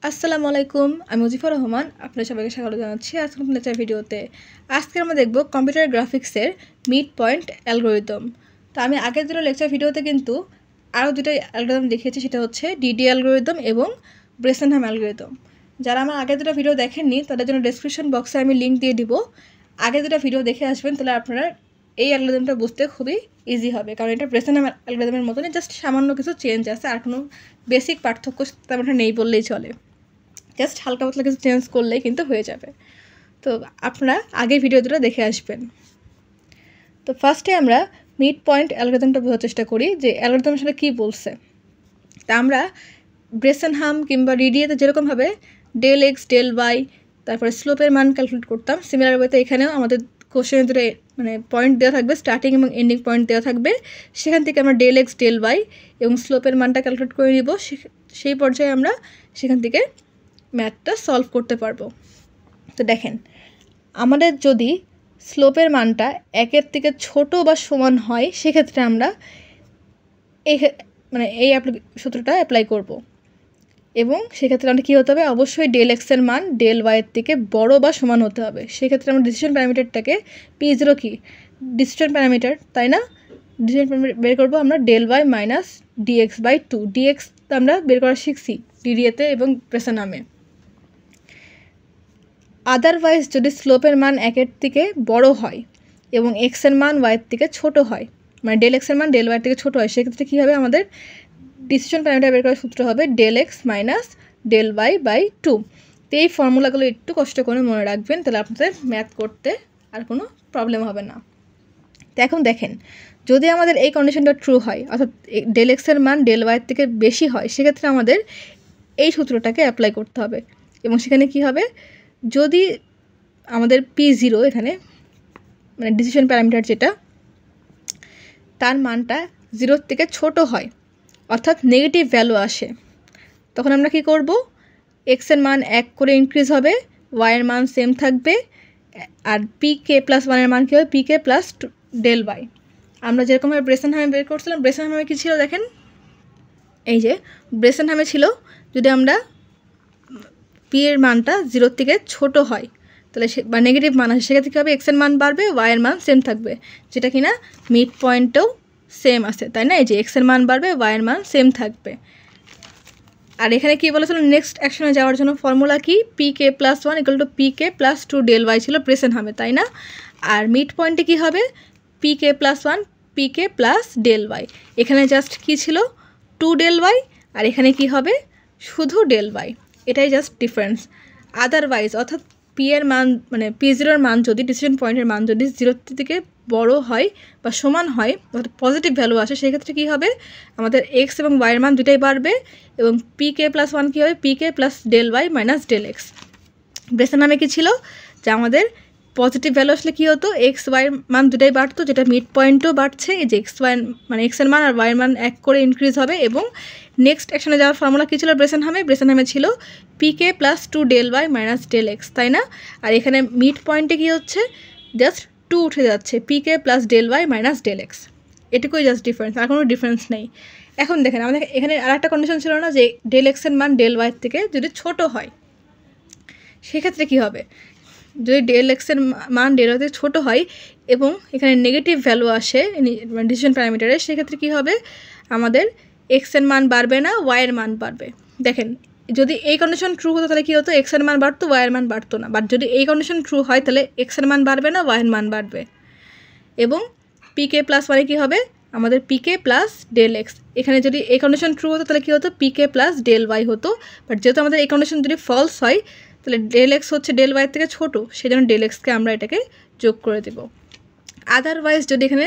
আসসালামু আলাইকুম, আমি মুজিফুর রহমান। আপনাদের সবাইকে স্বাগত জানাচ্ছি আজকে নতুন একটা ভিডিওতে। আজকে আমরা দেখব কম্পিউটার গ্রাফিক্সের মিড পয়েন্ট অ্যালগরিদম। তো আমি আগের দুটো লেকচার ভিডিওতে কিন্তু আরও দুটো অ্যালগরিদম দেখিয়েছি, সেটা হচ্ছে ডিডি অ্যালগরিদম এবং ব্রেসেনহাম অ্যালগরিদম। যারা আমার আগের দুটো ভিডিও দেখেননি তাদের জন্য ডেসক্রিপশন বক্সে আমি লিঙ্ক দিয়ে দিব। আগের দুটো ভিডিও দেখে আসবেন, তাহলে আপনারা এই অ্যালগরিদমটা বুঝতে খুবই ইজি হবে, কারণ এটা ব্রেসেনহাম অ্যালগরিদমের মতনই, জাস্ট সামান্য কিছু চেঞ্জ আছে, আর কোনো বেসিক পার্থক্য তেমন নেই বললেই চলে। জাস্ট হালকা পাতলা কিছু চেঞ্জ করলেই কিন্তু হয়ে যাবে। তো আপনারা আগের ভিডিও দুটো দেখে আসবেন। তো ফার্স্টে আমরা মিড পয়েন্ট অ্যালগরিদমটা বোঝার চেষ্টা করি যে অ্যালগরিদম আসলে কী বলছে। তা আমরা ব্রেসেনহাম কিংবা রিডিএতে যেরকমভাবে ডেল এক্স ডেল ওয়াই তারপরে স্লোপের মান ক্যালকুলেট করতাম, সিমিলার ওয়েতে এখানেও আমাদের কোশ্চেনের দুটো পয়েন্ট দেওয়া থাকবে, স্টার্টিং এবং এন্ডিং পয়েন্ট দেওয়া থাকবে। সেখান থেকে আমরা ডেল এক্স ডেল ওয়াই এবং স্লোপের মানটা ক্যালকুলেট করে নিব। সেই পর্যায়ে আমরা সেখান থেকে ম্যাথটা সলভ করতে পারবো। তো দেখেন, আমাদের যদি স্লোপের মানটা 1-এর থেকে ছোট বা সমান হয়, সেক্ষেত্রে আমরা এই সূত্রটা অ্যাপ্লাই করব। এবং সেক্ষেত্রে আমাদের কী হতে হবে, অবশ্যই ডেল এক্সের মান ডেল ওয়াইয়ের থেকে বড় বা সমান হতে হবে। সেক্ষেত্রে আমরা ডিসিশন প্যারামিটারটাকে P0 কি ডিসিশন প্যারামিটার, তাই না? ডিসিশন প্যারামিটার বের করবো আমরা del Y minus dx/2। dx আমরা বের করা শিখছি ডিডিএতে এবং ব্রেসেনহামে। আদারওয়াইজ যদি স্লোপের মান 1-এর থেকে বড় হয় এবং এক্সের মান ওয়াইয়ের থেকে ছোট হয়, মানে ডেল এক্সের মান ডেল ওয়াইয়ের থেকে ছোট হয়, সেক্ষেত্রে কী হবে, আমাদের ডিসিশন প্যারামিটার বের করার সূত্র হবে del X minus del Y by 2। তো এই ফর্মুলাগুলো একটু কষ্ট করে মনে রাখবেন, তাহলে আপনাদের ম্যাথ করতে আর কোনো প্রবলেম হবে না। তো এখন দেখেন, যদি আমাদের এই কন্ডিশনটা ট্রু হয়, অর্থাৎ ডেল এক্সের মান ডেল ওয়াইয়ের থেকে বেশি হয়, সেক্ষেত্রে আমাদের এই সূত্রটাকে অ্যাপ্লাই করতে হবে। এবং সেখানে কি হবে, যদি আমাদের P0 এখানে মানে ডিসিশন প্যারামিটার যেটা, তার মানটা 0-এর থেকে ছোট হয়, অর্থাৎ নেগেটিভ ভ্যালু আসে, তখন আমরা কি করব, এক্সের মান 1 করে ইনক্রিজ হবে, ওয়াইয়ের মান সেম থাকবে, আর PK+1-এর মান কী হবে, PK প্লাস ডেল ওয়াই। আমরা যেরকমভাবে ব্রেসেনহামে বের করছিলাম, ব্রেসেনহামে কী ছিল দেখেন, এই যে ব্রেসেনহামে ছিল যদি আমরা পি এর মানটা 0-এর থেকে ছোট হয়, তাহলে বা নেগেটিভ মান আসে, সেক্ষেত্রে কী হবে, এক্সের মান বাড়বে, ওয়াইয়ের মান সেম থাকবে, যেটা কিনা মিড পয়েন্টেও সেম আছে, তাই না? এই যে এক্সের মান বাড়বে, ওয়াইয়ের মান সেম থাকবে। আর এখানে কী বলেছিল, নেক্সট অ্যাকশনে যাওয়ার জন্য ফর্মুলা কি, PK+1 = PK+2 ডেল ওয়াই ছিল ব্রেসেনহামে, তাই না? আর মিড পয়েন্টে কী হবে, PK+1 PK plus del Y. এখানে জাস্ট কী ছিল, 2 ডেল ওয়াই, আর এখানে কি হবে, শুধু ডেল ওয়াই। এটাই জাস্ট ডিফারেন্স। আদারওয়াইজ অর্থাৎ পি এর মান মানে P0-এর মান যদি ডিসিশন পয়েন্টের মান যদি 0-এর থেকে বড় হয় বা সমান হয়, অর্থাৎ পজিটিভ ভ্যালু আসে, সেক্ষেত্রে কী হবে, আমাদের এক্স এবং ওয়াইয়ের মান দুটাই বাড়বে, এবং PK+1 কী হবে, PK plus del Y minus del X. ব্রেসেনহামে কী ছিল, যে আমাদের পজিটিভ ভ্যালু আসলে কী হতো, এক্স ওয়াইয়ের মান দুটাই বাড়তো, যেটা মিড পয়েন্টও বাড়ছে, এই যে এক্স ওয়াই মানে এক্সের মান আর ওয়াইয়ের মান 1 করে ইনক্রিজ হবে। এবং নেক্সট অ্যাকশনে যাওয়ার ফর্মুলা কী ছিল ব্রেসেনহামে ছিল PK+2 del Y minus del X, তাই না? আর এখানে মিড পয়েন্টে কী হচ্ছে, জাস্ট 2 উঠে যাচ্ছে, PK plus del Y minus del X. এটুকুই জাস্ট ডিফারেন্স, আর কোনো ডিফারেন্স নেই। এখন দেখেন, আমাদের এখানে আর একটা কন্ডিশন ছিল না, যে ডেল এক্সের মান ডেল ওয়াইয়ের থেকে যদি ছোট হয়, সেক্ষেত্রে কী হবে, যদি ডেল এক্সের মান ডেল ওয়াই থেকে ছোটো হয় এবং এখানে নেগেটিভ ভ্যালু আসে ডিসিশন প্যারামিটারে, সেক্ষেত্রে কী হবে, আমাদের এক্সের মান বাড়বে না, ওয়াইয়ের মান বাড়বে। দেখেন, যদি এই কন্ডিশন ট্রু হতো তাহলে কী হতো, এক্সের মান বাড়তো, ওয়াইয়ের মান বাড়তো না। বাট যদি এই কন্ডিশন ট্রু হয়, তাহলে এক্সের মান বাড়বে না, ওয়াইয়ের মান বাড়বে। এবং PK+1 কী হবে, আমাদের PK প্লাস ডেল এক্স। এখানে যদি এই কন্ডিশন ট্রু হতো তাহলে কী হতো, PK প্লাস ডেল ওয়াই হতো। বাট যেহেতু আমাদের এই কন্ডিশন যদি ফলস হয়, তাহলে ডেল এক্স হচ্ছে ডেল ওয়াইয়ের থেকে ছোটো, সেই জন্য ডেল এক্সকে আমরা এটাকে যোগ করে দেব। আদারওয়াইজ যদি এখানে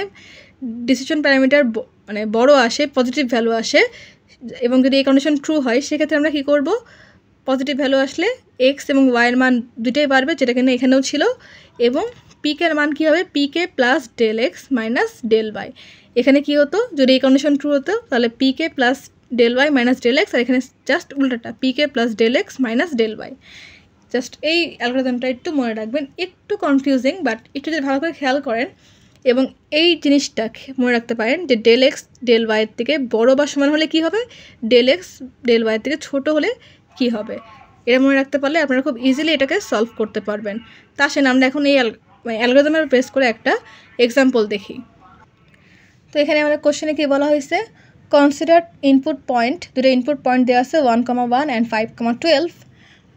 ডিসিশন প্যারামিটার মানে বড় আসে, পজিটিভ ভ্যালু আসে, এবং যদি এই কন্ডিশন ট্রু হয়, সেক্ষেত্রে আমরা কী করব, পজিটিভ ভ্যালু আসলে এক্স এবং ওয়াইয়ের মান দুটোই বাড়বে, যেটা কিনা এখানেও ছিল। এবং পিকের মান কী হবে, PK plus del X minus del Y. এখানে কী হতো, যদি এই কন্ডিশন ট্রু হতো, তাহলে PK plus del Y minus del X, আর এখানে জাস্ট উল্টাটা, PK plus del X minus del Y. Just এই অ্যালগরিদমটা একটু মনে রাখবেন, একটু কনফিউজিং, বাট একটু যদি ভালো করে খেয়াল করেন এবং এই জিনিসটা মনে রাখতে পারেন যে ডেল এক্স ডেল ওয়াইয়ের থেকে বড় বা সমান হলে কী হবে, ডেল এক্স ডেল ওয়াইয়ের থেকে ছোটো হলে কী হবে। এটা মনে রাখতে পারলে আপনারা খুব ইজিলি এটাকে সলভ করতে পারবেন। তা আসেন আমরা এখন এই অ্যালগরিদমের বেস করে একটা এক্সাম্পল দেখি। তো এখানে আমাদের কোশ্চেনে কি বলা হয়েছে, কনসিডার ইনপুট পয়েন্ট, দুটো ইনপুট পয়েন্ট দেওয়া আছে 1,1 and 5,12,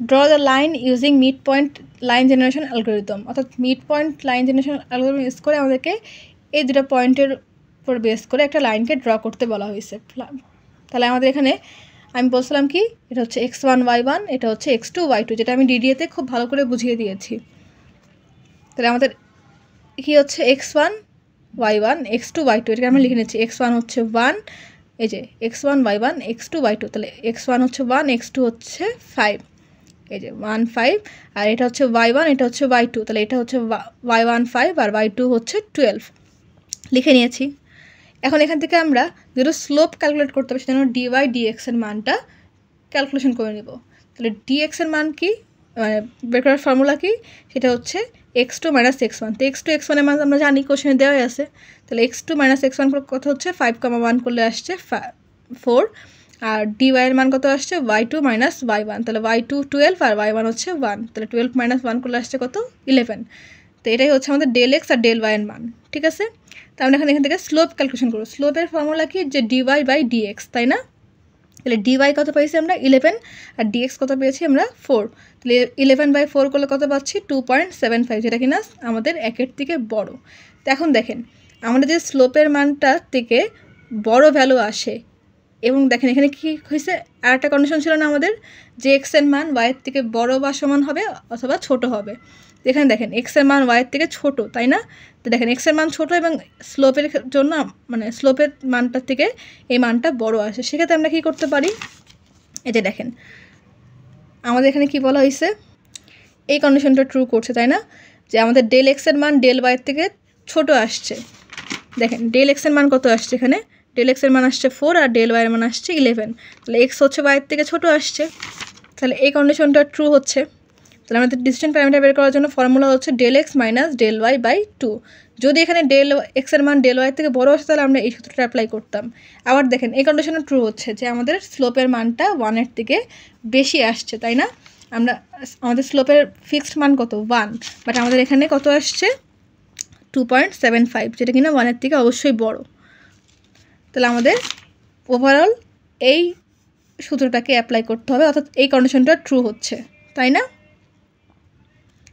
draw the line using mid point line generation algorithm. অর্থাৎ mid point line generation algorithm use করে আমাদেরকে এই দুটো পয়েন্টের উপর বেস করে একটা লাইনকে ড্র করতে বলা হয়েছে। তাহলে আমাদের এখানে আমি বলছিলাম কি, এটা হচ্ছে x1 y1, এটা হচ্ছে x2 y2, যেটা আমি ডিডিএতে খুব ভালো করে বুঝিয়ে দিয়েছি। তাহলে আমাদের কি হচ্ছে x1 y1 x2 y2, এটাকে আমরা লিখে নিচ্ছি। x1 হচ্ছে 1, এই যে x1 y1 x2 y2, তাহলে x1 হচ্ছে 1, x2 হচ্ছে 5, এই যে 1 5, আর এটা হচ্ছে y1, এটা হচ্ছে y2, তাহলে এটা হচ্ছে y1 5 আর y2 হচ্ছে 12 লিখে নিয়েছি। এখন এখান থেকে আমরা যেটা স্লোপ ক্যালকুলেট করতে হবে, সেজন্য dy dx এর মানটা ক্যালকুলেশন করে নেব। তাহলে dx এর মান কি, মানে বের করার ফর্মুলা কি, সেটা হচ্ছে x2 - x1। তো x2 x1 এর মান আমরা জানি, কোশ্চেনে দেওয়াই আছে। তাহলে x2 - x1 কত হচ্ছে 5,1 করলে আসছে 4, আর dy এর মান কত আসছে y2 - y1, তাহলে y2 12 আর y1 হচ্ছে 1, তাহলে 12 - 1 করলে আসছে কত 11। তো এটাই হচ্ছে আমাদের ডেল এক্স আর ডেল ওয়াই এর মান, ঠিক আছে। তো আমরা এখান থেকে স্লোপ ক্যালকুলেশন করব। স্লোপের ফর্মুলা কি, যে ডিওয়াই বাই ডিএক্স, তাই না। তাহলে ডিওয়াই কত পেয়েছি আমরা 11, আর ডিএক্স কত পেয়েছি আমরা 4। তাহলে 11/4 করলে কত পাচ্ছি 2.75, যেটা কিনা আমাদের 1-এর থেকে বড়। তো এখন দেখেন আমাদের যে স্লোপের মানটা থেকে বড় ভ্যালু আসে, এবং দেখেন এখানে কি হয়েছে, আর একটা কন্ডিশন ছিল না আমাদের, যে এক্স এর মান ওয়াইয়ের থেকে বড় বা সমান হবে অথবা ছোট হবে। এখানে দেখেন এক্স এর মান ওয়াইয়ের থেকে ছোট, তাই না। তো দেখেন এক্স এর মান ছোট এবং স্লোপের জন্য মানে স্লোপের মানটার থেকে এই মানটা বড় আসে, সেক্ষেত্রে আমরা কী করতে পারি, এই যে দেখেন আমাদের এখানে কি বলা হয়েছে, এই কন্ডিশনটা ট্রু করছে, তাই না, যে আমাদের ডেল এক্স এর মান ডেল ওয়াইয়ের থেকে ছোট আসছে। দেখেন ডেল এক্স এর মান কত আসছে, এখানে ডেল এক্স এর মান আসছে 4 আর ডেল ওয়াই এর মান আসছে 11, তাহলে এক্স হচ্ছে ওয়াইয়ের থেকে ছোট আসছে, তাহলে এই কন্ডিশনটা ট্রু হচ্ছে। তাহলে আমাদের ডিসিশন প্যারামিটার বের করার জন্য ফর্মুলা হচ্ছে del X minus del Y by 2। যদি এখানে ডেল এক্স এর মান ডেল ওয়াই থেকে বড় আসে, তাহলে আমরা এই সূত্রটা অ্যাপ্লাই করতাম। আবার দেখেন এই কন্ডিশনটা ট্রু হচ্ছে যে আমাদের স্লোপের মানটা 1-এর থেকে বেশি আসছে, তাই না। আমাদের স্লোপের ফিক্সড মান কত 1, বাট আমাদের এখানে কত আসছে 2.75, যেটা কিনা 1-এর থেকে অবশ্যই বড়। তাহলে আমাদের ওভারঅল এই সূত্রটাকে অ্যাপ্লাই করতে হবে, অর্থাৎ এই কন্ডিশনটা ট্রু হচ্ছে, তাই না।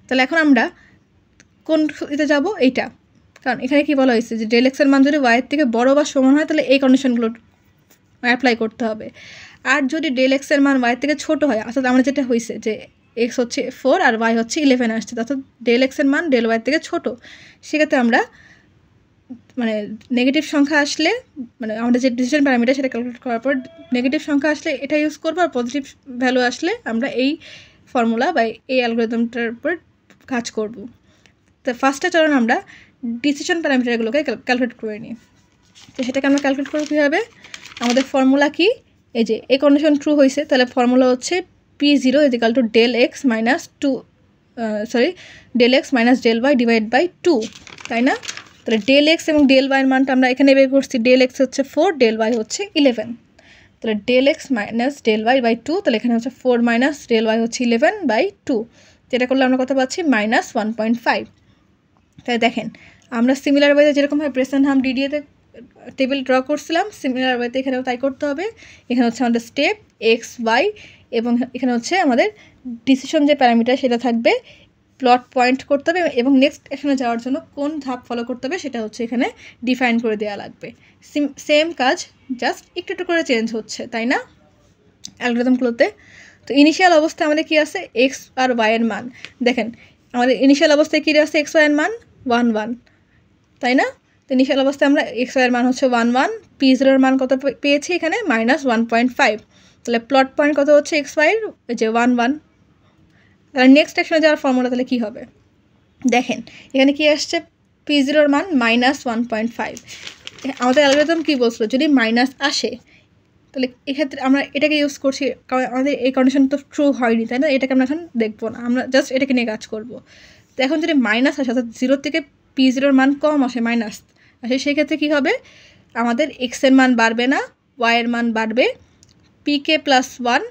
তাহলে এখন আমরা কোন ইতে যাব, এইটা, কারণ এখানে কি বলা হয়েছে যে ডেল এক্স এর মান যদি ওয়াইয়ের থেকে বড় বা সমান হয়, তাহলে এই কন্ডিশনগুলো অ্যাপ্লাই করতে হবে। আর যদি ডেল এক্স এর মান ওয়াইয়ের থেকে ছোট হয়, অর্থাৎ আমরা যেটা হয়েছে যে এক্স হচ্ছে 4 আর ওয়াই হচ্ছে 11 আসছে, অর্থাৎ ডেল এক্স এর মান ডেল ওয়াইয়ের থেকে ছোট, সেক্ষেত্রে আমরা মানে নেগেটিভ সংখ্যা আসলে, মানে আমাদের যে ডিসিশন প্যারামিটার সেটা ক্যালকুলেট করার পর নেগেটিভ সংখ্যা আসলে এটা ইউজ করবো, আর পজিটিভ ভ্যালু আসলে আমরা এই ফর্মুলা বা এই অ্যালগরিদমটার উপর কাজ করব। তো ফার্স্টে চলুন আমরা ডিসিশন প্যারামিটারগুলোকে ক্যালকুলেট করে নিই। তো সেটাকে আমরা ক্যালকুলেট করবো কীভাবে, আমাদের ফর্মুলা কি, এই যে এই কন্ডিশন ট্রু হয়েছে, তাহলে ফর্মুলা হচ্ছে P0 = del X minus del X minus del Y divide by 2, তাই না। তাহলে ডেল এক্স এবং ডেল ওয়াইয়ের মানটা আমরা এখানে বের করছি, ডেল এক্স হচ্ছে 4, ডেল ওয়াই হচ্ছে 11, তাহলে del X minus del Y by 2, তাহলে এখানে হচ্ছে 4 মাইনাস ডেল ওয়াই হচ্ছে 11/2, যেটা করলে আমরা কত পাচ্ছি -1.5। তাই দেখেন আমরা সিমিলার ওয়েতে যেরকমভাবে প্রেজেন্ট হাম ডিডিএতে টেবিল ড্র করছিলাম, সিমিলার ওয়েতে এখানেও তাই করতে হবে। এখানে হচ্ছে আমাদের স্টেপ এক্স ওয়াই, এবং এখানে হচ্ছে আমাদের ডিসিশন যে প্যারামিটার সেটা থাকবে, প্লট পয়েন্ট করতে হবে, এবং নেক্সট এখানে যাওয়ার জন্য কোন ধাপ ফলো করতে হবে সেটা হচ্ছে এখানে ডিফাইন করে দেওয়া লাগবে। সেম কাজ, জাস্ট একটু একটু করে চেঞ্জ হচ্ছে, তাই না, অ্যালগরিদমগুলোতে। তো ইনিশিয়াল অবস্থায় আমাদের কি আছে, এক্স আর ওয়াই এর মান, দেখেন আমাদের ইনিশিয়াল অবস্থায় কী আছে, এক্স ওয়াই এর মান 1 1, তাই না। তো ইনিশিয়াল অবস্থায় আমরা এক্স ওয়াই এর মান হচ্ছে 1 1, P0 এর মান কত পেয়েছি এখানে -1.5, তাহলে প্লট পয়েন্ট কত হচ্ছে এক্স ওয়াইয়ের, যে 1 1। তাহলে নেক্সট অ্যাকশনে যাওয়ার ফর্মুলা তাহলে কী হবে, দেখেন এখানে কি আসছে, P0 এর মান -1.5। আমাদের অ্যালগরিদম কী বলছিল, যদি মাইনাস আসে তাহলে এক্ষেত্রে আমরা এটাকে ইউজ করছি, কারণ আমাদের এই কন্ডিশন তো ট্রু হয়নি, তাই না, এটাকে আমরা এখন দেখবো না, আমরা জাস্ট এটাকে নিয়ে কাজ করব। তো এখন যদি মাইনাস আসে, অর্থাৎ 0 থেকে P0 এর মান কম আসে, মাইনাস আসে, সেক্ষেত্রে কী হবে, আমাদের এক্স এর মান বাড়বে না, ওয়াই এর মান বাড়বে, PK +1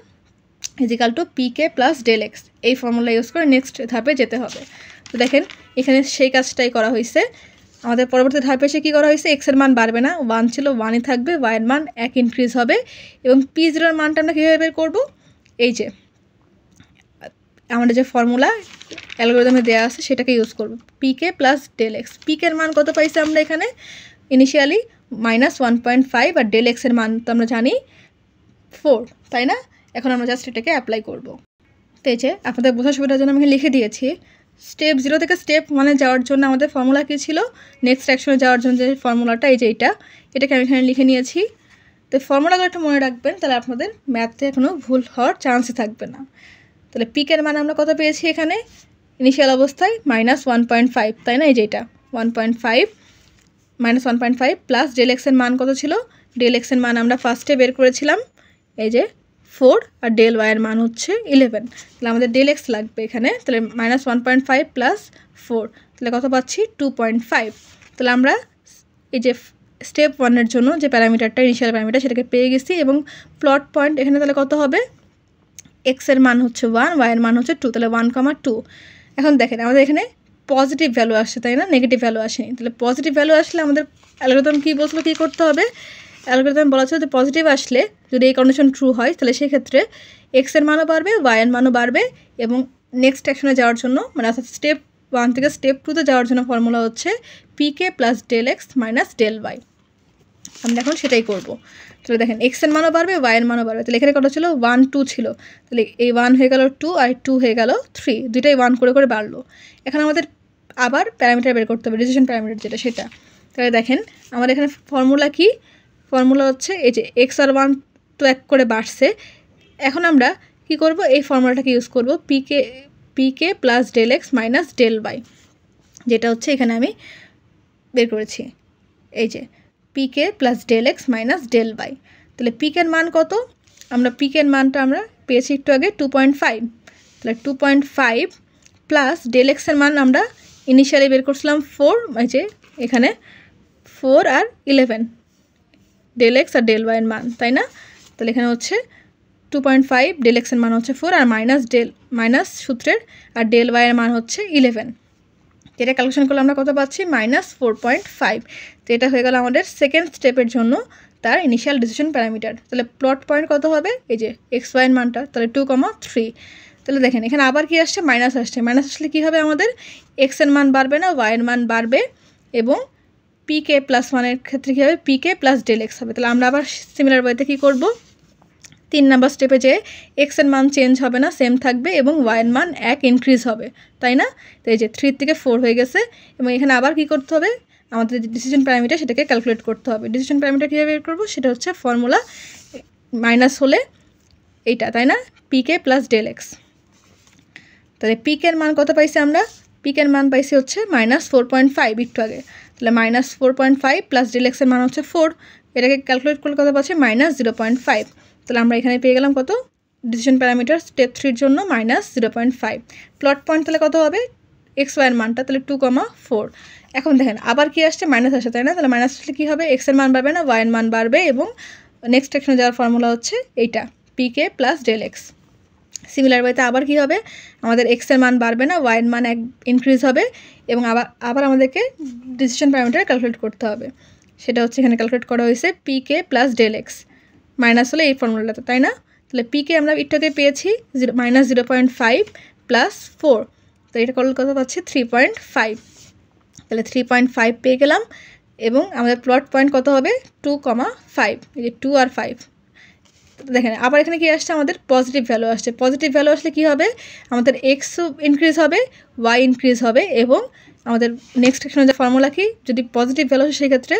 ইজিক্যাল টু পিকে প্লাস ডেল এক্স। এই ফর্মুলা ইউজ করে নেক্সট ধাপে যেতে হবে। তো দেখেন এখানে সেই কাজটাই করা হয়েছে। আমাদের পরবর্তী ধাপে এসে কী করা হয়েছে, এক্সের মান বাড়বে না, 1 ছিল 1ই থাকবে, ওয়াইয়ের মান 1 ইনক্রিজ হবে এবং P0 মানটা আমরা কীভাবে বের করবো, এই যে আমাদের যে ফর্মুলা অ্যালগরিদমে দেওয়া আছে সেটাকে ইউজ করব, পিকে প্লাস ডেল এক্স। পিকের মান কত পাইছি আমরা এখানে ইনিশিয়ালি -1.5 আর ডেল এক্সের মান তো আমরা জানি 4, তাই না? এখন আমরা জাস্ট এটাকে অ্যাপ্লাই করব। তো এই যে আপনাদের বোঝার সুবিধার জন্য আমি লিখে দিয়েছি, স্টেপ 0 থেকে স্টেপ 1-এ যাওয়ার জন্য আমাদের ফর্মুলা কী ছিল, নেক্সট অ্যাকশনে যাওয়ার জন্য যে ফর্মুলাটা এই যে এটাকে আমি এখানে লিখে নিয়েছি। তো ফর্মুলাগুলো একটু মনে রাখবেন, তাহলে আপনাদের ম্যাথে কোনো ভুল হওয়ার চান্সই থাকবে না। তাহলে পিকের মান আমরা কত পেয়েছি এখানে ইনিশিয়াল অবস্থায় -1.5, তাই না? এই যে এটা 1.5 -1.5 প্লাস ডেল এক্সের মান কত ছিল, ডেল এক্সের মান আমরা ফার্স্টে বের করেছিলাম এই যে 4 আর ডেল ওয়াইয়ের মান হচ্ছে 11। তাহলে আমাদের ডেল এক্স লাগবে এখানে, তাহলে -1.5 প্লাস 4, তাহলে কত পাচ্ছি 2.5। তাহলে আমরা এই যে স্টেপ 1-এর জন্য যে প্যারামিটারটা ইনিশিয়াল প্যারামিটার সেটাকে পেয়ে গেছি এবং প্লট পয়েন্ট এখানে তাহলে কত হবে, এক্সের মান হচ্ছে 1, ওয়াইয়ের মান হচ্ছে 2, তাহলে 1,2। এখন দেখেন আমাদের এখানে পজিটিভ ভ্যালু আসছে, তাই না? নেগেটিভ ভ্যালু আসেনি। তাহলে পজিটিভ ভ্যালু আসলে আমাদের অ্যালগরিদম কী বলছিল, কী করতে হবে, অ্যালগরিদম বলা ছিল যে পজিটিভ আসলে যদি এই কন্ডিশন ট্রু হয় তাহলে সেক্ষেত্রে এক্সের মানও বাড়বে, ওয়াইয়ের মানও বাড়বে এবং নেক্সট অ্যাকশনে যাওয়ার জন্য মানে অর্থাৎ স্টেপ 1 থেকে স্টেপ 2-তে যাওয়ার জন্য ফর্মুলা হচ্ছে PK plus del X minus del Y. আমরা এখন সেটাই করবো। তাহলে দেখেন এক্সের মানও বাড়বে, ওয়াইয়ের মানও বাড়বে। তাহলে এখানে কত ছিল 1 2 ছিল, তাহলে এই 1 হয়ে গেল 2 আর 2 হয়ে গেল 3, দুইটাই 1 করে করে বাড়লো। এখন আমাদের আবার প্যারামিটার বের করতে হবে, ডিসিশন প্যারামিটার যেটা সেটা। তাহলে দেখেন আমাদের এখানে ফর্মুলা কি, ফর্মুলা হচ্ছে এই যে এক্স আর 1 তো 1 করে বাড়ছে। এখন আমরা কি করব, এই ফর্মুলাটাকে ইউজ করব, PK plus del X minus del Y, যেটা হচ্ছে এখানে আমি বের করেছি এই যে PK plus del X minus del Y. তাহলে পিকের মান কত, আমরা পিকের মানটা আমরা পেয়েছি একটু আগে 2.5, তাহলে 2.5 প্লাস ডেল এক্সের মান আমরা ইনিশিয়ালি বের করছিলাম 4, এই যে এখানে 4 আর 11 ডেল এক্স আর ডেল ওয়াইয়ের মান, তাই না? তাহলে এখানে হচ্ছে 2.5, ডেল এক্সের মান হচ্ছে 4 আর মাইনাস সূত্রের আর ডেল ওয়াইয়ের মান হচ্ছে 11। এটা ক্যালকুলেশন করলে আমরা কত পাচ্ছি -4.5। তো এটা হয়ে গেল আমাদের সেকেন্ড স্টেপের জন্য তার ইনিশিয়াল ডিসিশন প্যারামিটার। তাহলে প্লট পয়েন্ট কত হবে, এই যে এক্স ওয়াইয়ের মানটা, তাহলে 2,3। তাহলে দেখেন এখানে আবার কি আসছে, মাইনাস আসছে। মাইনাস আসলে কী হবে, আমাদের এক্সের মান বাড়বে না, ওয়াইয়ের মান বাড়বে এবং পিকে প্লাস 1-এর ক্ষেত্রে কী হবে, পিকে প্লাস ডেল এক্স হবে। তাহলে আমরা আবার সিমিলার ওয়েতে কী করব, 3 নাম্বার স্টেপে যে এক্সের মান চেঞ্জ হবে না, সেম থাকবে এবং ওয়াইয়ের মান 1 ইনক্রিজ হবে, তাই না? তো এই যে 3 থেকে 4 হয়ে গেছে এবং এখানে আবার কি করতে হবে, আমাদের যে ডিসিশন প্যারামিটার সেটাকে ক্যালকুলেট করতে হবে। ডিসিশন প্যারামিটার কীভাবে বের করবো, সেটা হচ্ছে ফর্মুলা মাইনাস হলে এইটা, তাই না, পিকে প্লাস ডেল এক্স। তাহলে পিকের মান কত পাইছি আমরা, পিকের মান পাইছি হচ্ছে -4.5 একটু আগে। তাহলে -4.5 প্লাস ডেল এক্সের মান হচ্ছে 4, এটাকে ক্যালকুলেট করলে কত পাচ্ছি -0.5। তাহলে আমরা এখানে পেয়ে গেলাম কত, ডিসিশন প্যারামিটার স্টেপ 3-র জন্য -0.5। প্লট পয়েন্ট তাহলে কত হবে, এক্স ওয়াইয়ের মানটা, তাহলে 2,4। এখন দেখেন আবার কি আসছে, মাইনাস আসে, তাই না? তাহলে মাইনাস আসলে কী হবে, এক্সের মান বাড়বে না, ওয়াইয়ের মান বাড়বে এবং নেক্সট অ্যাকশনে যাওয়ার ফর্মুলা হচ্ছে এইটা পিকে প্লাস ডেল এক্স। সিমিলার ওয়েতে আবার কি হবে, আমাদের এক্সের মান বাড়বে না, ওয়াইয়ের মান 1 ইনক্রিজ হবে এবং আবার আমাদেরকে ডিসিশন প্যারামিটার ক্যালকুলেট করতে হবে। সেটা হচ্ছে এখানে ক্যালকুলেট করা হয়েছে পিকে প্লাস ডেল এক্স, মাইনাস হলে এই ফর্মুলাটা, তাই না? তাহলে পিকে আমরা একটুকে পেয়েছি -0.5 প্লাস 4, তো এটা করলে কত পাচ্ছি 3.5। তাহলে 3.5 পেয়ে গেলাম এবং আমাদের প্লট পয়েন্ট কত হবে 2,5, এই যে 2 আর 5। দেখেন আবার এখানে কি আসছে, আমাদের পজিটিভ ভ্যালু আসছে। পজিটিভ ভ্যালু আসলে কি হবে, আমাদের এক্সও ইনক্রিজ হবে, ওয়াই ইনক্রিজ হবে এবং আমাদের নেক্সট অ্যাকশনে যে ফর্মুলা কি, যদি পজিটিভ ভ্যালু আসে সেক্ষেত্রে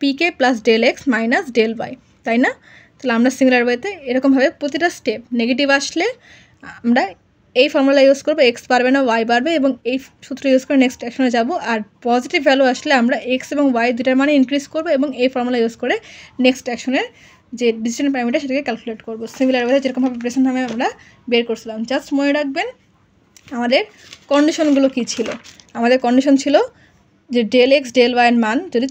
PK plus del X minus del Y, তাই না? তাহলে আমরা সিমিলার ওয়েতে এরকমভাবে প্রতিটা স্টেপ নেগেটিভ আসলে আমরা এই ফর্মুলা ইউজ করবো, এক্স বাড়বে না, ওয়াই বাড়বে এবং এই সূত্র ইউজ করে নেক্সট অ্যাকশনে যাব। আর পজিটিভ ভ্যালু আসলে আমরা এক্স এবং ওয়াই দুটার মানে ইনক্রিজ করবো এবং এই ফর্মুলা ইউজ করে নেক্সট অ্যাকশনের যে ডিসিশন প্যারামিটার সেটাকে ক্যালকুলেট করবো। সিমিলার ওয়েতে যেরকমভাবে প্রেজেন্ট নামে আমরা বের করছিলাম। জাস্ট মনে রাখবেন আমাদের কন্ডিশনগুলো কী ছিল। আমাদের কন্ডিশন ছিল যে ডেল এক্স ডেল ওয়াইয়ের মান যদি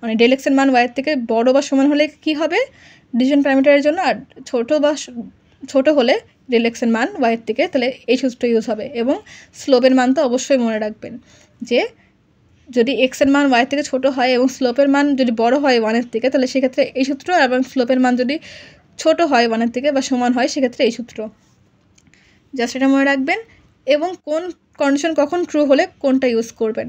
মানে ডেল এক্সের মান ওয়াইয়ের থেকে বড় বা সমান হলে কি হবে ডিসিশন প্যারামিটারের জন্য, আর ছোট হলে ডেল এক্সের মান ওয়াইয়ের থেকে, তাহলে এই সূত্রটা ইউজ হবে। এবং স্লোপের মান তো অবশ্যই মনে রাখবেন যে যদি এক্সের মান ওয়াইয়ের থেকে ছোটো হয় এবং স্লোপের মান যদি বড় হয় 1-এর থেকে, তাহলে সেক্ষেত্রে এই সূত্র, এবং স্লোপের মান যদি ছোটো হয় 1-এর থেকে বা সমান হয় সেক্ষেত্রে এই সূত্র। জাস্ট এটা মনে রাখবেন। এবং কোন কন্ডিশন কখন ট্রু হলে কোনটা ইউজ করবেন।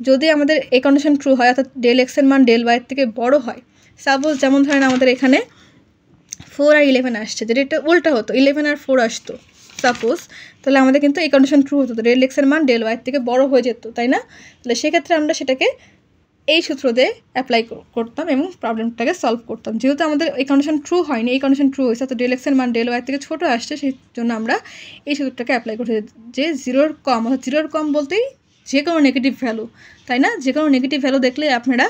যদি আমাদের এই কন্ডিশন ট্রু হয়, অর্থাৎ ডেল এক্সের মান ডেল ওয়াইয়ের থেকে বড় হয়, সাপোজ যেমন ধরেন আমাদের এখানে 4 আর 11 আসছে, যদি এটা উল্টা হতো 11 আর 4 আসতো সাপোজ, তাহলে আমাদের কিন্তু এই কন্ডিশন ট্রু হতো, ডেল এক্সের মান ডেল ওয়াইয়ের থেকে বড় হয়ে যেত, তাই না? তাহলে সেক্ষেত্রে আমরা সেটাকে এই সূত্র দিয়ে অ্যাপ্লাই করতাম এবং প্রবলেমটাকে সলভ করতাম। যেহেতু আমাদের এই কন্ডিশন ট্রু হয়নি, এই কন্ডিশন ট্রু হয়েছে, তো ডেল এক্সের মান ডেল ওয়াই থেকে ছোটো আসছে, সেই জন্য আমরা এই সূত্রটাকে অ্যাপ্লাই করতে, যে 0-এর কম, অর্থাৎ 0-এর কম বলতেই যে কোনো নেগেটিভ ভ্যালু, তাই না? যে কোনো নেগেটিভ ভ্যালু দেখলে আপনারা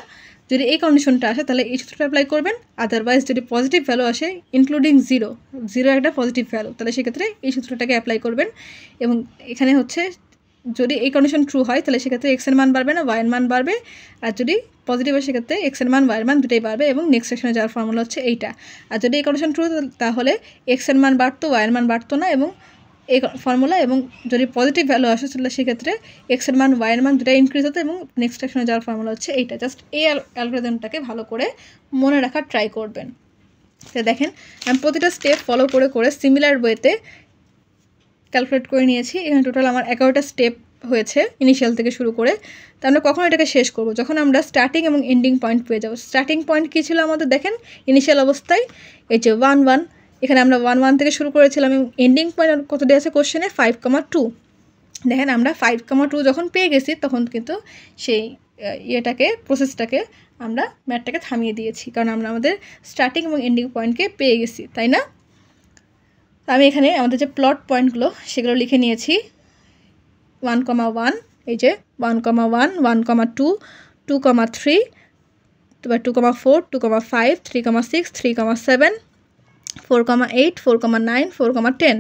যদি এই কন্ডিশনটা আসে তাহলে এই সূত্রটা অ্যাপ্লাই করবেন। আদারওয়াইজ যদি পজিটিভ ভ্যালু আসে ইনক্লুডিং 0 একটা পজিটিভ ভ্যালু, তাহলে সেক্ষেত্রে এই সূত্রটাকে অ্যাপ্লাই করবেন। এবং এখানে হচ্ছে যদি এই কন্ডিশন ট্রু হয় তাহলে সেক্ষেত্রে এক্সের মান বাড়বে না, ওয়াইয়ের মান বাড়বে। আর যদি পজিটিভ হয় সেক্ষেত্রে এক্সের মান ওয়াইয়ের মান দুটোই বাড়বে। এবং নেক্সট সেকশনে যাওয়ার ফর্মুলা হচ্ছে এইটা। আর যদি এই কন্ডিশন ট্রু তাহলে এক্সের মান বাড়তো, ওয়াইয়ের মান বাড়তো না, এবং এই ফর্মুলা। এবং যদি পজিটিভ ভ্যালু আসে তাহলে সেক্ষেত্রে এক্সের মান ওয়াইয়ের মান দুটাই ইনক্রিজ হতো। এবং নেক্সট সেকশনে যাওয়ার ফর্মুলা হচ্ছে এইটা। জাস্ট এই অ্যালগরিদমটাকে ভালো করে মনে রাখার ট্রাই করবেন। তো দেখেন আমি প্রতিটা স্টেপ ফলো করে করে সিমিলার ওয়েতে ক্যালকুলেট করে নিয়েছি। এখানে টোটাল আমার 11টা স্টেপ হয়েছে ইনিশিয়াল থেকে শুরু করে। তো আমরা কখন এটাকে শেষ করব? যখন আমরা স্টার্টিং এবং এন্ডিং পয়েন্ট পেয়ে যাব। স্টার্টিং পয়েন্ট কী ছিল আমাদের? দেখেন ইনিশিয়াল অবস্থায় এই যে 1-1, এখানে আমরা 1-1 থেকে শুরু করেছিলাম, এবং এন্ডিং পয়েন্ট কত দেওয়া আছে কোশ্চেনে? 5,2। দেখেন আমরা 5,2 যখন পেয়ে গেছি তখন কিন্তু সেই প্রসেসটাকে আমরা ম্যাথটাকে থামিয়ে দিয়েছি, কারণ আমরা আমাদের স্টার্টিং এবং এন্ডিং পয়েন্টকে পেয়ে গেছি, তাই না? আমি এখানে আমাদের যে প্লট পয়েন্টগুলো সেগুলো লিখে নিয়েছি। 1,1, এই যে 1,1, 1,2, 2,3, 2,4, 2,5, 3,6, 3,7, 4,8, 4,9, 4,10,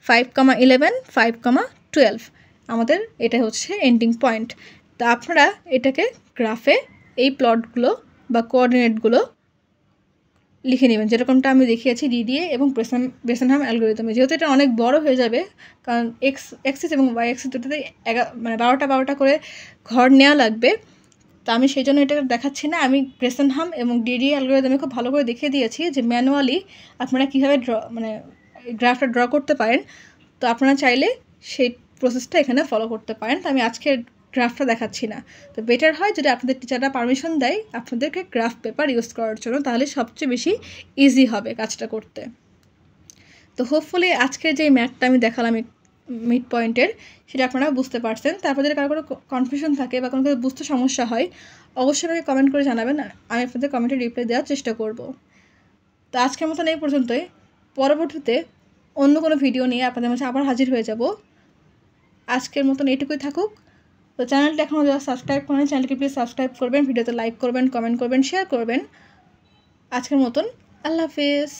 5,11, 5,12 আমাদের এটা হচ্ছে এন্ডিং পয়েন্ট। তা আপনারা এটাকে গ্রাফে এই প্লটগুলো বা কোঅর্ডিনেটগুলো লিখে নেবেন, যেরকমটা আমি দেখিয়েছি ডিডিএ এবং ব্রেসেনহাম অ্যালগরিদমে। যেহেতু এটা অনেক বড় হয়ে যাবে, কারণ এক্স অ্যাক্সিস এবং ওয়াই অ্যাক্সিস দুটোতে 12টা করে ঘর নেওয়া লাগবে, তো আমি সেই জন্য এটা দেখাচ্ছি না। আমি ব্রেসেনহাম এবং ডিডিএ অ্যালগরিদমে খুব ভালো করে দেখিয়ে দিয়েছি যে ম্যানুয়ালি আপনারা কীভাবে গ্রাফটা ড্র করতে পারেন। তো আপনারা চাইলে সেই প্রসেসটা এখানে ফলো করতে পারেন। তো আমি আজকে গ্রাফটা দেখাচ্ছি না। তো বেটার হয় যদি আপনাদের টিচাররা পারমিশন দেয় আপনাদেরকে গ্রাফ পেপার ইউজ করার জন্য, তাহলে সবচেয়ে বেশি ইজি হবে কাজটা করতে। তো হোপফুলি আজকের যে ম্যাথটা আমি দেখালাম মিড পয়েন্টের, সেটা আপনারা বুঝতে পারছেন। তো আপনাদের কারো কোনো কনফিউশন থাকে বা কোনো কিছু বুঝতে সমস্যা হয় অবশ্যই আমাকে কমেন্ট করে জানাবেন, আমি আপনাদের কমেন্টে রিপ্লাই দেওয়ার চেষ্টা করব। তো আজকের মতন এই পর্যন্তই। পরবর্তীতে অন্য কোনো ভিডিও নিয়ে আপনাদের মাঝে আবার হাজির হয়ে যাব। আজকের মতন এইটুকুই থাকুক। তো চ্যানেলটা এখনও যারা সাবস্ক্রাইব করেন চ্যানেলকে প্লিজ সাবস্ক্রাইব করবেন, ভিডিওতে লাইক করবেন, কমেন্ট করবেন, শেয়ার করবেন। আজকের মতন আল্লাহ হাফেজ।